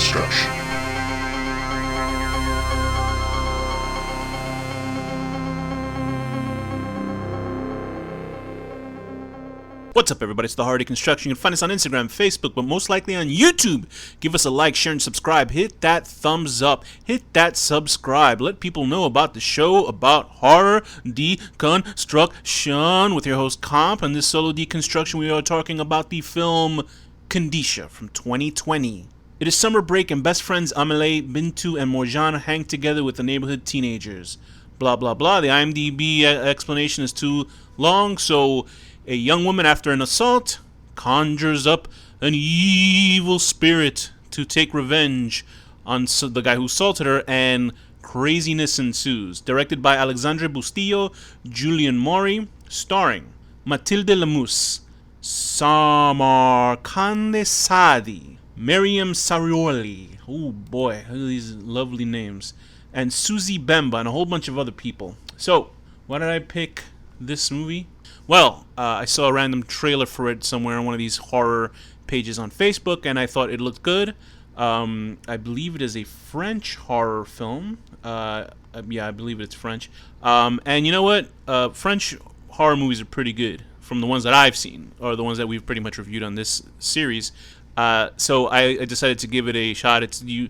HorrorDeconstruction. What's up, everybody? It's the HorrorDeconstruction. You can find us on Instagram, Facebook, but most likely on YouTube. Give us a like, share, and subscribe. Hit that thumbs up. Hit that subscribe. Let people know about the show about horror deconstruction with your host Komp. And this solo deconstruction, we are talking about the film KANDISHA from 2020. It is summer break, and best friends Amelie, Bintu, and Morjan hang together with the neighborhood teenagers. Blah, blah, blah. The IMDb explanation is too long, so a young woman, after an assault, conjures up an evil spirit to take revenge on the guy who assaulted her, and craziness ensues. Directed by Alexandre Bustillo, Julian Maury, starring Matilde Lamousse, Samarkande Sadi, Miriam Sarioli, oh boy, look at these lovely names, and Susie Bemba, and a whole bunch of other people. So, why did I pick this movie? Well, I saw a random trailer for it somewhere on one of these horror pages on Facebook, and I thought it looked good. I believe it is a French horror film. Yeah, I believe it's French. And you know what? French horror movies are pretty good, from the ones that I've seen, or the ones that we've pretty much reviewed on this series. So I decided to give it a shot. You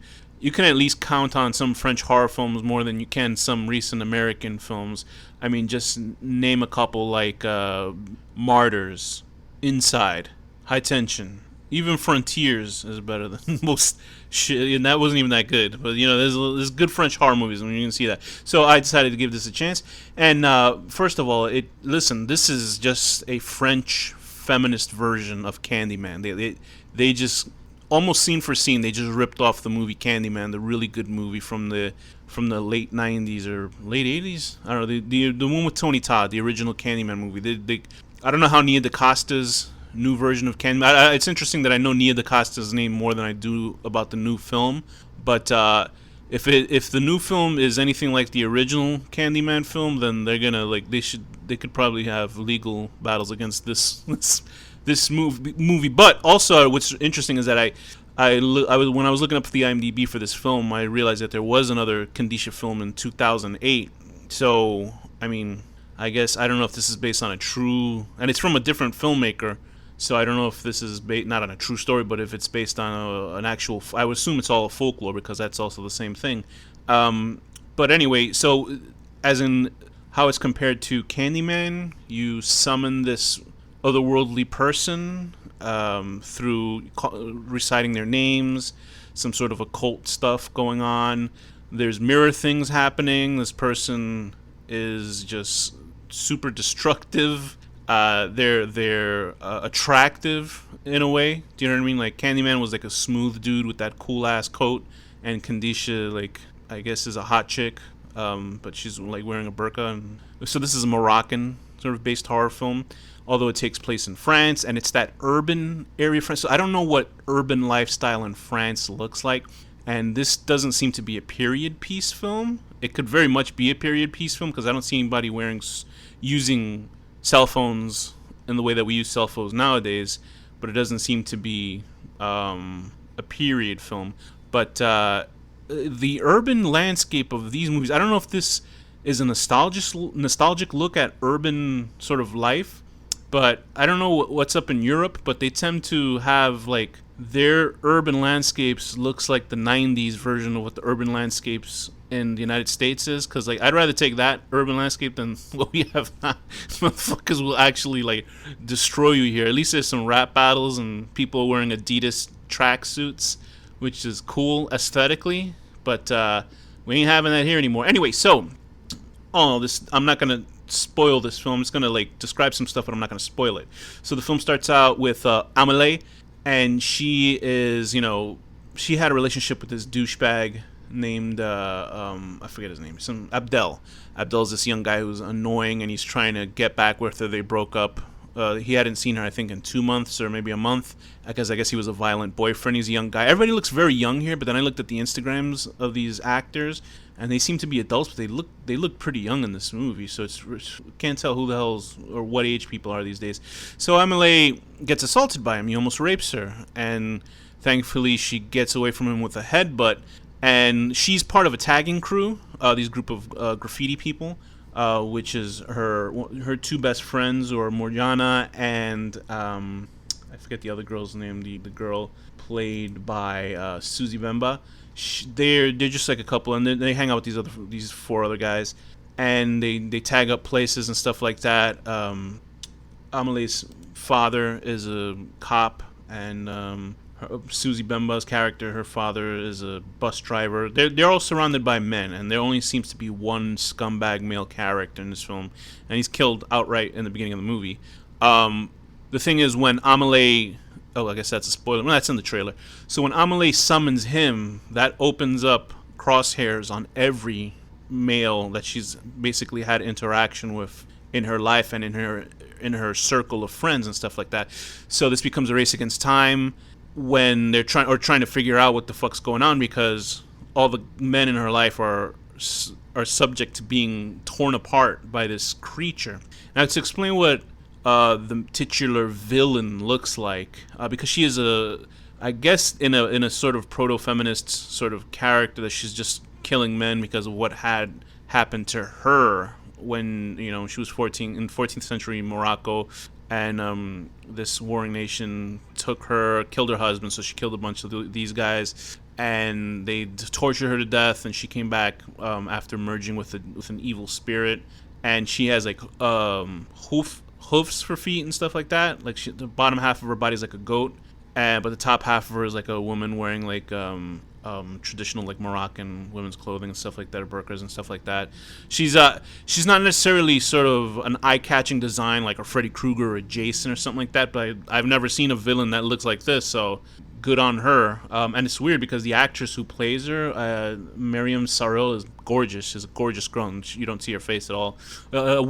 can at least count on some French horror films more than you can some recent American films. I mean, just name a couple like Martyrs, Inside, High Tension. Even Frontiers is better than most shit, and that wasn't even that good. But, you know, there's good French horror movies, and you can see that. So I decided to give this a chance. And first of all, listen, this is just a French feminist version of Candyman. They just, almost scene for scene, they just ripped off the movie Candyman, the really good movie from the late 90s or late 80s. I don't know, the one with Tony Todd, the original Candyman movie. I don't know how Nia DaCosta's new version of Candyman. It's interesting that I know Nia DaCosta's name more than I do about the new film. But if the new film is anything like the original Candyman film, then they're gonna they could probably have legal battles against this movie. But also, what's interesting is that when I was looking up the IMDb for this film, I realized that there was another KANDISHA film in 2008. So, I mean, I guess I don't know if this is based on a true, and it's from a different filmmaker. So I don't know if this is not on a true story, but if it's based on an actual, I would assume it's all a folklore because that's also the same thing. But anyway, so as in how it's compared to Candyman, you summon this otherworldly person through reciting their names, some sort of occult stuff going on. There's mirror things happening. This person is just super destructive. They're attractive in a way. Do you know what I mean? Like Candyman was like a smooth dude with that cool ass coat, and KANDISHA, like, I guess, is a hot chick, but she's like wearing a burqa. And so this is a Moroccan sort of based horror film, although it takes place in France, and it's that urban area of France. So I don't know what urban lifestyle in France looks like, and this doesn't seem to be a period piece film. It could very much be a period piece film because I don't see anybody using cell phones in the way that we use cell phones nowadays, but it doesn't seem to be a period film. But the urban landscape of these movies, I don't know if this is a nostalgic look at urban sort of life, but I don't know what's up in Europe, but they tend to have, like, their urban landscapes looks like the 90s version of what the urban landscapes in the United States is, because, like, I'd rather take that urban landscape than what we have now. Motherfuckers will actually, like, destroy you here. At least there's some rap battles and people wearing Adidas tracksuits, which is cool aesthetically, but we ain't having that here anymore. Anyway, so, I'm not going to spoil this film. I'm just going to, like, describe some stuff, but I'm not going to spoil it. So the film starts out with Amelie, and she is, she had a relationship with this douchebag named I forget his name, some Abdel. Abdel's this young guy who's annoying, and he's trying to get back with her. They broke up. He hadn't seen her, I think, in 2 months or maybe a month, because I guess he was a violent boyfriend. He's a young guy. Everybody looks very young here, but then I looked at the Instagrams of these actors, and they seem to be adults, but they look pretty young in this movie, so it's can't tell who the hell's or what age people are these days. So Amelie gets assaulted by him. He almost rapes her, and Thankfully, she gets away from him with a headbutt, and she's part of a tagging crew. These group of graffiti people, which is her two best friends, or Morgiana and I forget the other girl's name. The girl played by Susie Bemba. They're just like a couple, and they hang out with these four other guys, and they tag up places and stuff like that. Amale's father is a cop, and Susie Bemba's character, her father is a bus driver. They're all surrounded by men, and there only seems to be one scumbag male character in this film, and he's killed outright in the beginning of the movie. The thing is, when Amale, I guess that's a spoiler. Well, that's in the trailer. So when Amale summons him, that opens up crosshairs on every male that she's basically had interaction with in her life and in her circle of friends and stuff like that. So this becomes a race against time when they're trying to figure out what the fuck's going on, because all the men in her life are subject to being torn apart by this creature. Now, to explain what the titular villain looks like, because she is I guess in a sort of proto-feminist sort of character, that she's just killing men because of what had happened to her when she was 14 in 14th century Morocco, and this warring nation took her, killed her husband, so she killed a bunch of these guys, and they tortured her to death, and she came back after merging with an evil spirit, and she has like hoofs for feet and stuff like that. Like the bottom half of her body is like a goat, but the top half of her is like a woman wearing like traditional like Moroccan women's clothing and stuff like that, or burqas and stuff like that. She's not necessarily sort of an eye-catching design like a Freddy Krueger or a Jason or something like that, but I've never seen a villain that looks like this, so good on her. And it's weird because the actress who plays her, Miriam Saril, is gorgeous. She's a gorgeous girl, and you don't see her face at all. I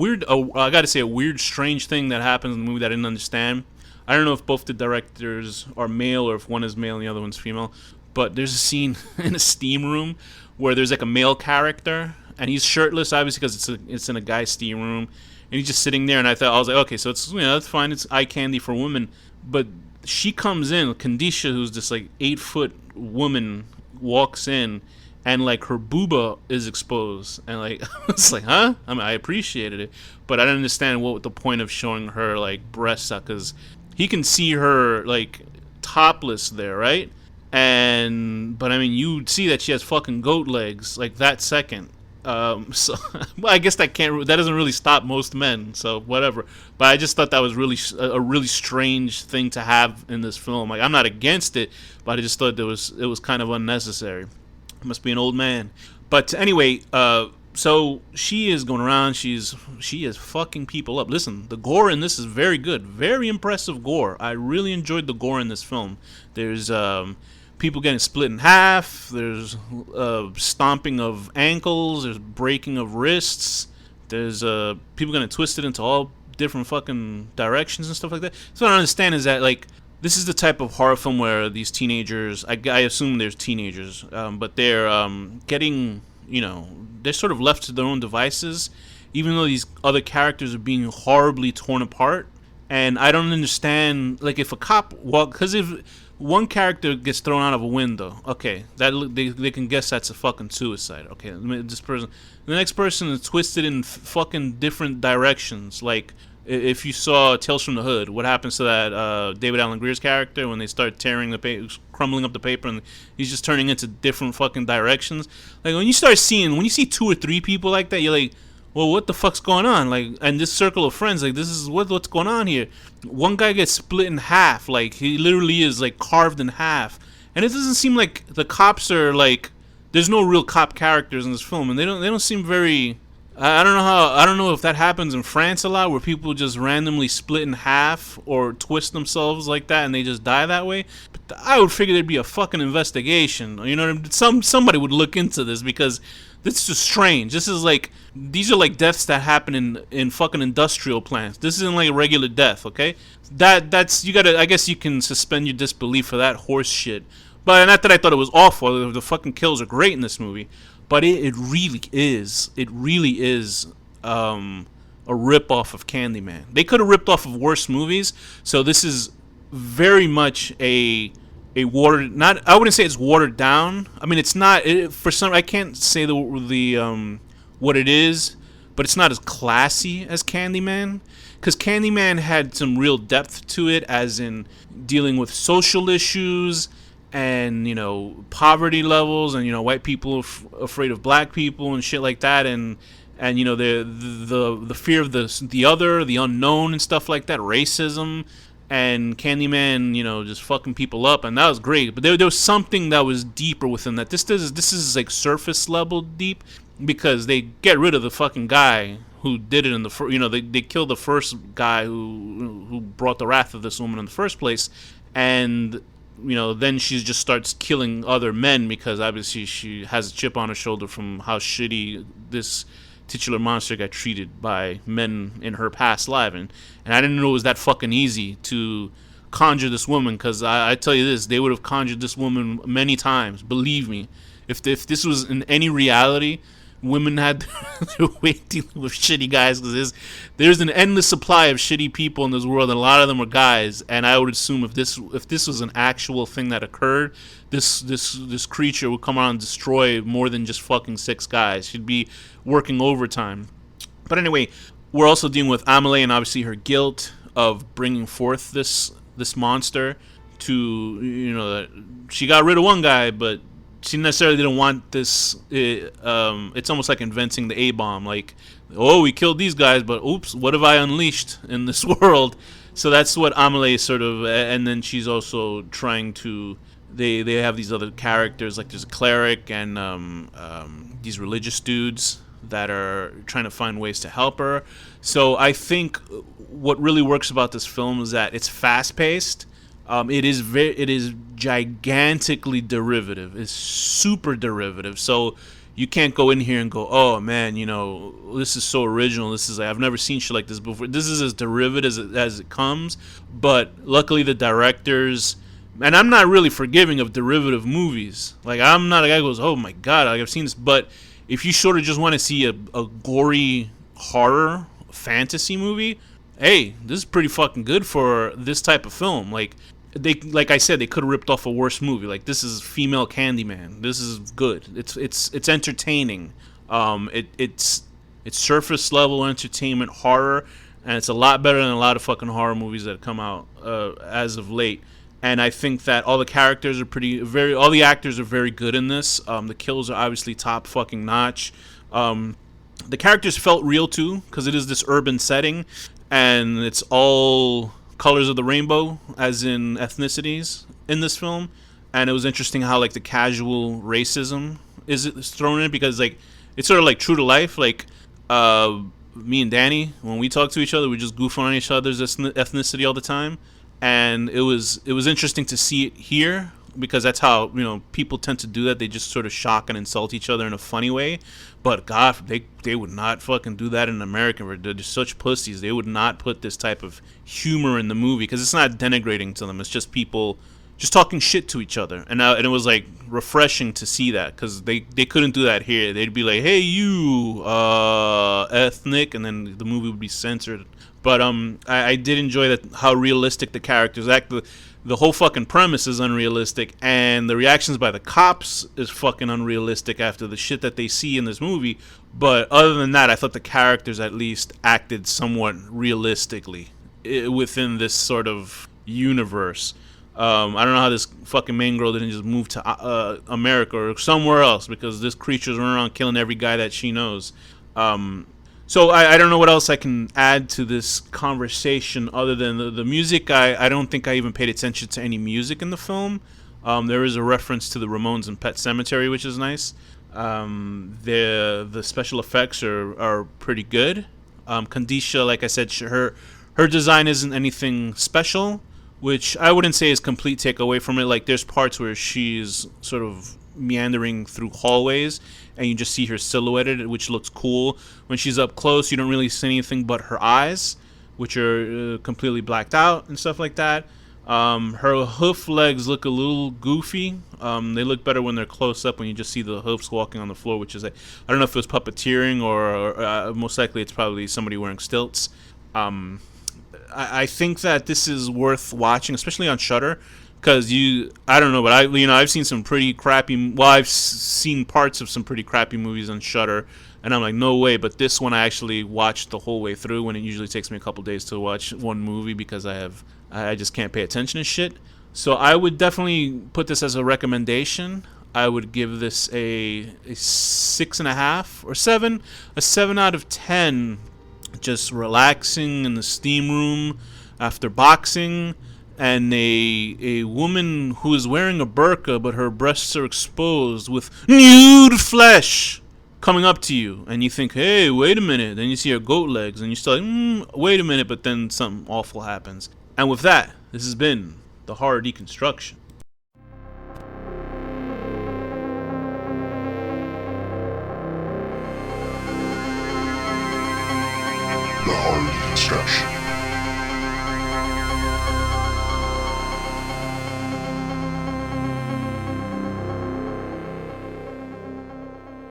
gotta say, a weird, strange thing that happens in the movie that I didn't understand. I don't know if both the directors are male or if one is male and the other one's female, but there's a scene in a steam room where there's like a male character, and he's shirtless, obviously, because it's in a guy's steam room, and he's just sitting there, and I was like, okay, so it's that's fine, it's eye candy for women, but she comes in, KANDISHA, who's this like 8-foot woman, walks in, and like her booba is exposed, and like it's like, huh? I mean, I appreciated it, but I didn't understand what the point of showing her like breasts are, because he can see her like topless there, right? But I mean, you see that she has fucking goat legs like that second. So well, I guess that doesn't really stop most men, so whatever. But I just thought that was a really strange thing to have in this film. Like, I'm not against it, but I just thought it was kind of unnecessary. Must be an old man. But anyway, so she is going around. She is fucking people up. Listen, the gore in this is very good, very impressive gore. I really enjoyed the gore in this film. There's people getting split in half. There's stomping of ankles. There's breaking of wrists. There's people getting twisted into all different fucking directions and stuff like that. So what I don't understand is that, like, this is the type of horror film where these teenagers, I assume there's teenagers, but they're getting, they're sort of left to their own devices, even though these other characters are being horribly torn apart. And I don't understand, like, if a cop because if one character gets thrown out of a window, okay, that they can guess that's a fucking suicide. Okay, this person, the next person is twisted in fucking different directions. Like, if you saw Tales from the Hood, what happens to that David Alan Grier's character when they start tearing the paper, crumbling up the paper, and he's just turning into different fucking directions? Like, when you see 2 or 3 people like that, you're like, well, what the fuck's going on? Like, and this circle of friends, like, this is what's going on here. One guy gets split in half, like, he literally is like carved in half, and it doesn't seem like the cops are like, there's no real cop characters in this film, and they don't seem very. I don't know if that happens in France a lot, where people just randomly split in half or twist themselves like that and they just die that way. But I would figure there'd be a fucking investigation. You know, somebody would look into this, because this is just strange. These are like deaths that happen in fucking industrial plants. This isn't like a regular death, okay? That's you gotta. I guess you can suspend your disbelief for that horse shit. But not that I thought it was awful. The fucking kills are great in this movie. But it really is a rip-off of Candyman. They could have ripped off of worse movies, so this is very much a a watered, not, I wouldn't say it's watered down. I mean, it's not, for some, I can't say the what it is, but it's not as classy as Candyman, because Candyman had some real depth to it, as in dealing with social issues and, you know, poverty levels, and, you know, white people afraid of black people and shit like that, and you know, the fear of the other, the unknown, and stuff like that, racism. And Candyman, you know, just fucking people up, and that was great. But there was something that was deeper within that. This is like surface level deep, because they get rid of the fucking guy who did it in the first. You know, they killed the first guy who brought the wrath of this woman in the first place, and you know, then she just starts killing other men because obviously she has a chip on her shoulder from how shitty this titular monster got treated by men in her past life, and I didn't know it was that fucking easy to conjure this woman, because I tell you this, they would have conjured this woman many times, believe me. If this was in any reality, women had their way dealing with shitty guys, because there's an endless supply of shitty people in this world, and a lot of them are guys. And I would assume if this was an actual thing that occurred, this creature would come around and destroy more than just fucking 6 guys. She'd be working overtime. But anyway, we're also dealing with Amelie, and obviously her guilt of bringing forth this monster. To, you know, she got rid of one guy, but she necessarily didn't want this. It's almost like inventing the A-bomb. Like, oh, we killed these guys, but oops, what have I unleashed in this world? So that's what Amelie sort of, and then she's also trying to. They have these other characters, like there's a cleric and these religious dudes that are trying to find ways to help her. So I think what really works about this film is that it's fast-paced. It is gigantically derivative. It's super derivative. So you can't go in here and go, oh man, you know, this is so original. This is, I've never seen shit like this before. This is as derivative as it comes. But luckily the directors, and I'm not really forgiving of derivative movies. Like, I'm not a guy who goes, oh my god, like, I've seen this. But if you sort of just want to see a gory horror fantasy movie, hey, this is pretty fucking good for this type of film. Like I said, they could have ripped off a worse movie. Like, this is female Candyman. This is good. It's entertaining. It's surface level entertainment horror, and it's a lot better than a lot of fucking horror movies that have come out as of late. And I think that all the characters are all the actors are very good in this. The kills are obviously top fucking notch. The characters felt real too, because it is this urban setting, and it's all colors of the rainbow, as in ethnicities in this film. And it was interesting how, like, the casual racism is thrown in, because, like, it's sort of like true to life. Like, me and Danny, when we talk to each other, we just goof on each other's ethnicity all the time. And it was interesting to see it here, because that's how, you know, people tend to do that. They just sort of shock and insult each other in a funny way. But God, they would not fucking do that in America. They're just such pussies. They would not put this type of humor in the movie, because it's not denigrating to them. It's just people just talking shit to each other. And it was like refreshing to see that, because they couldn't do that here. They'd be like, hey, you ethnic, and then the movie would be censored. But I did enjoy that, how realistic the characters act. The whole fucking premise is unrealistic, and the reactions by the cops is fucking unrealistic after the shit that they see in this movie. But other than that, I thought the characters at least acted somewhat realistically within this sort of universe. I don't know how this fucking main girl didn't just move to America or somewhere else, because this creature's running around killing every guy that she knows. So I don't know what else I can add to this conversation other than the music. I don't think I even paid attention to any music in the film. There is a reference to the Ramones and Pet Sematary, which is nice. The special effects are pretty good. KANDISHA, like I said, her design isn't anything special, which I wouldn't say is complete takeaway from it. Like, there's parts where she's sort of meandering through hallways, and you just see her silhouetted, which looks cool. When she's up close, you don't really see anything but her eyes, which are completely blacked out and stuff like that. Her hoof legs look a little goofy. They look better when they're close up, when you just see the hoofs walking on the floor, which is, I don't know if it was puppeteering or most likely it's probably somebody wearing stilts. I think that this is worth watching, especially on Shudder, Because I don't know, but I've seen some pretty crappy. Well, I've seen parts of some pretty crappy movies on Shudder, and I'm like, no way. But this one I actually watched the whole way through. When it usually takes me a couple days to watch one movie because I just can't pay attention to shit. So I would definitely put this as a recommendation. I would give this a 6.5 or 7, a 7 out of 10. Just relaxing in the steam room after boxing, and a woman who is wearing a burqa but her breasts are exposed with nude flesh coming up to you, and you think, hey, wait a minute. Then you see her goat legs, and you're still like, wait a minute, but then something awful happens. And with that, this has been the Horror Deconstruction. The HorrorDeconstruction.